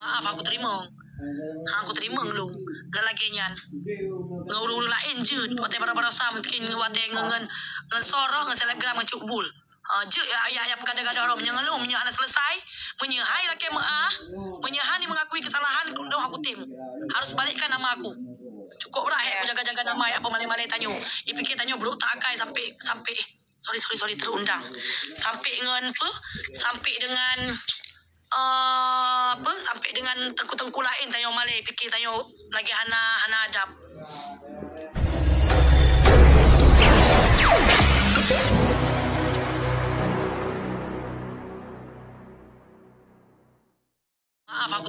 Maaf, aku terima. Aku terima ngelung. Lelaki nyan. Ngurung lain je. Wate bara-bara sama mungkin wate ngen sorong ngen selebgram ngecuk bul. Je ayah kadang-kadang orang menyengelung menyahan selesai menyahai laki menyahani mengakui kesalahan dong aku tim harus balikkan nama aku cukup lah aku jaga-jaga nama apa malai-malai tanyo ipikir tanyo bro tak akai sampai sorry terundang sampai dengan sampai dengan tengku-tengku lain tanyo malai fikir tanyo lagi hana adab. Maaf, aku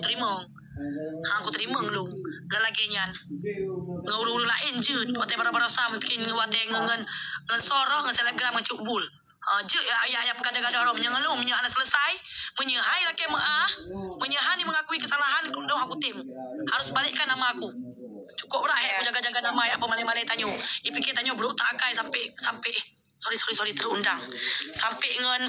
terima ngelung lelaki nyan ngurung lain je wate bara-bara sama mungkin wate ngen sorong ngen selebgram ngecuk bul je ayah kadang-kadang orang menyengelung menyahan selesai menyahai laki menyahani mengakui kesalahan dong aku tim harus balikkan nama aku cukup lah aku jaga-jaga nama apa malai-malai tanyo ipikir tanyo bro tak akai sampai sorry terundang sampai dengan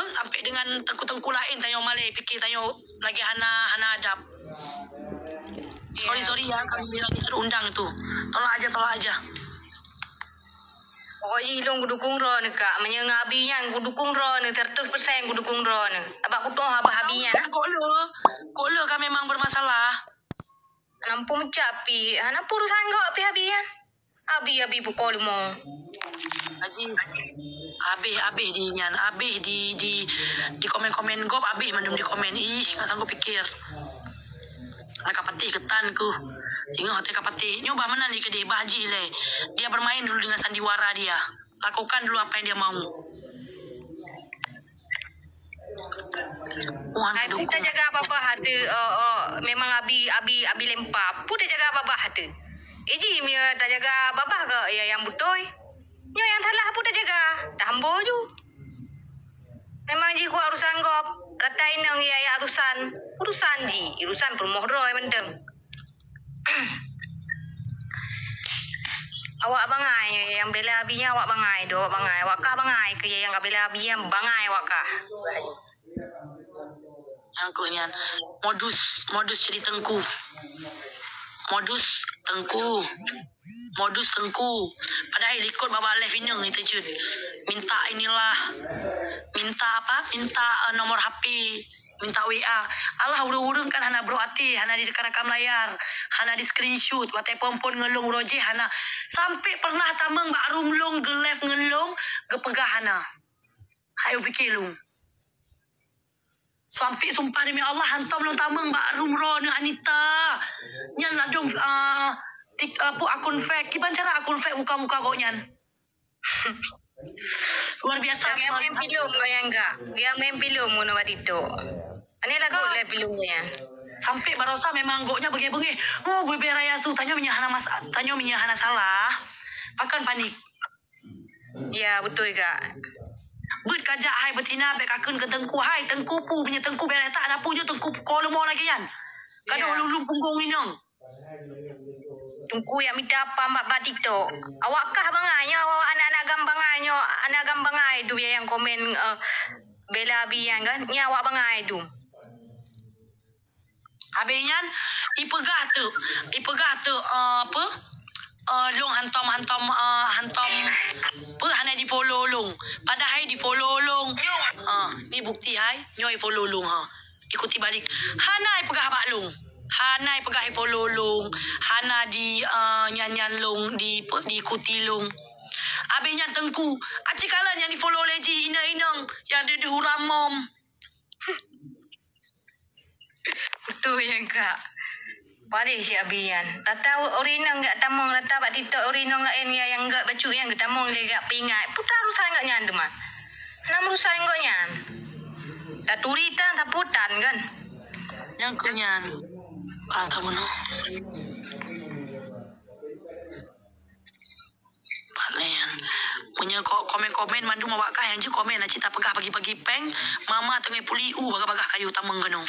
sampai dengan tengku-tengku lain tanyo malai fikir tanyo lagi hana adab. Sorry ya kami bilang terundang tu. Tolak aja. Pokoknya ilung kudukung ro ni kak. Menyengabinya kudukung ro ni 100% kudukung ro ni. Abak kutung habis-habisnya nah. Kok lo kan memang bermasalah. Nampu mencapi. Hana urusan kok habis-habisnya. Habis pukul mo. Haji. Habis di nyan. Habis di komen-komen gop habis mandum di komen. Ih, enggak sanggup pikir. Kapati ketan ku. Singa hotel kapati. Nyoba mana ni ke dia bahaji le. Dia bermain dulu dengan sandiwara dia. Lakukan dulu apa yang dia mau. Aku tak jaga apa-apa hati. Memang abi lempar. Aku tak jaga apa-apa hati. Iji dia tak jaga apa-apa ke yang betul. Nyo yang salah aku tak jaga. Tak hambo je. Memang ji ku urusan kop. Ratain yang ya urusan ji. Urusan permohro yang mendeng. Awak bangai yang bela abinya awak bangai do awak bangai. Awak kah bangai ke yang bela abinya bangai awak kah. Aku nyan modus jadi tengku. Modus tengku. Padahal ikut baba live ineng itu jud. Minta nomor HP, minta WA. Allah urung-urung kan hana bro hati, hana di rekam layar, hana di screenshot, wate pompon ngelung roje hana. Sampai pernah tameng mbak rumlung ge live ngelung ge pegah hana. Hayo pikir lung. Sampai sumpah demi Allah hantam belum tameng mbak rumro ni Anita. Nyan ladung akun fake. Kiban cara akun fake muka-muka kau nyan. Luar biasa. Dia main film kau yang enggak. Dia main film ngono itu. Ini lagu le filmnya. Sampai barosa memang goknya bege-bege. Oh, bebe raya su tanyo minyahana salah. Pakan panik. Ya, betul kak. But kajak hai betina bek akun ke tengku hai tengku pu punya tengku bek tak ada punya tengku kolemo lagi kan. Kado lulung punggung inang. Tungku yang minta apa mbak batito. Awak kah banganya awak anak-anak gambanganyo anak gambangai tu yang komen bela biang kan. Nya awak bangai tu. Habisnya ipegah tu apa? Long hantam hana di follow long padahal di follow long ni bukti hai nyoi follow long ikuti balik hana pegah bak long hana pegah follow long hana di nyanyan long di ikuti long abenya tengku acikalan yang di follow leji inang yang ada di huramom betul yang kak. Balik si abian. Rata orina enggak tamong rata bak TikTok orina lain yang enggak bacu yang tamong dia enggak pingat. Putar rusak enggak nyan tu mah. Nam rusak enggak nyan. Tak turitan tak putan kan. Yang kunyan. Kamu no. Palen. Punya komen-komen mandu mawak kah yang je komen nak cita pegah pagi-pagi peng. Mama tengah puliu bagah-bagah kayu tamang geno.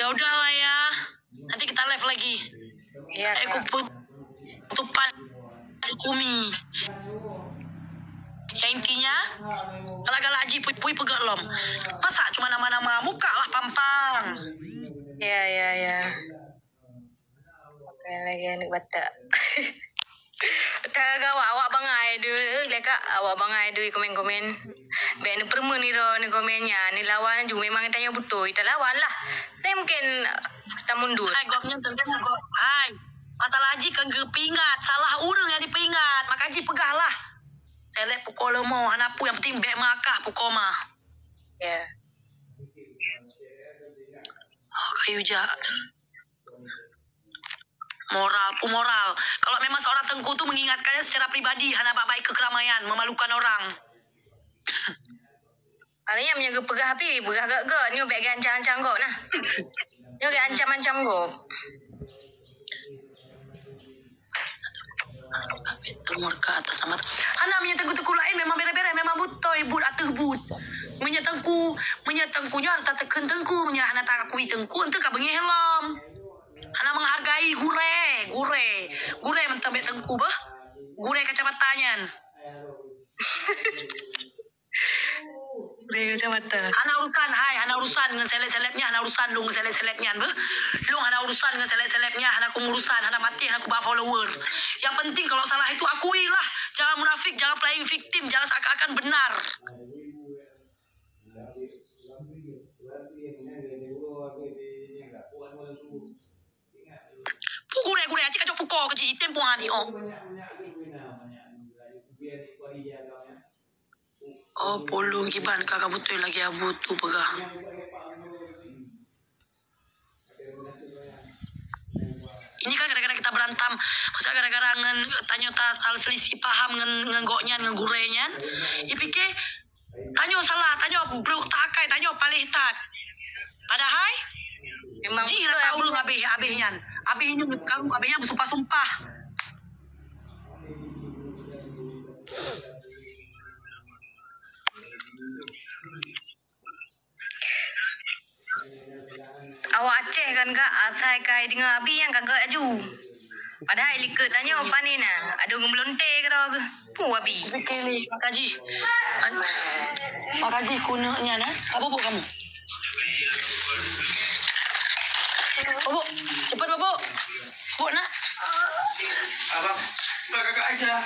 Ya udahlah ya. Nanti kita live lagi. Iya, Kak. Tupan kumi. Ya intinya, galak-galak Haji pui pegat lom. Masa cuma nama-nama muka lah pampang. Ya. Oke, lagi anak batak. Tak awak bangai du leka awak bangai du komen-komen. Ben permu ni komennya ni lawan juga memang tanya betul. Kita lawan lah. Tapi mungkin kita mundur. Hai goknya tentang gok. Hai. Masalah Haji kagak pingat, salah urang yang dipingat. Maka Haji pegahlah. Selek pukul lemah, hanapu yang penting bek makah pukul mah. Ya. Oh, kayu jahat. Moral. Kalau memang seorang tengku tu mengingatkannya secara pribadi, hana baik ke keramaian, memalukan orang. Palingnya menjaga pegah api, pegah gak ni beg ancam-ancam kau nah. Ni beg ancam-ancam kau. Tumor ke atas amat. Hana menyetengku lain memang bere-bere, memang butoi but atuh but. Menyetengkunya anta teken tengku, hana tak akui tengku, ente ka bengi helom. Hana menghargai gure mentambek tengku bah. Gure kacamatanya. Gure kacamata. Hana urusan dengan seleb-selebnya, hana urusan lu dengan seleb-selebnya bah. Lu hana urusan dengan seleb-selebnya, hana kumurusan, hana mati, hana kubah follower. Yang penting kalau salah itu akuilah. Jangan munafik, jangan playing victim, jangan seakan-akan benar. Gure aja kacau pukul kecil item puan ni oh. Oh polo giban kakak betul lagi abu tu pegah. Ini kan gara-gara kita berantem, maksudnya gara-gara tanya salah selisih paham ngegoknya ngegurenya. Ipike tanya salah, tanya bro takai, tanya palih tak. Padahal Memang jira tahu lu abihnya. Abihnya kamu abihnya bersumpah-sumpah. Awak Aceh kan kak, asai kai dengan abi yang kagak aju. Padahal ikut tanya apa ni nah, ada orang melonte ke dah ke? Abi. Fikir ni, Makaji kunanya nah. Apa bu kamu? Bobo, cepat bobo. Bu nak. Abang, kakak aja.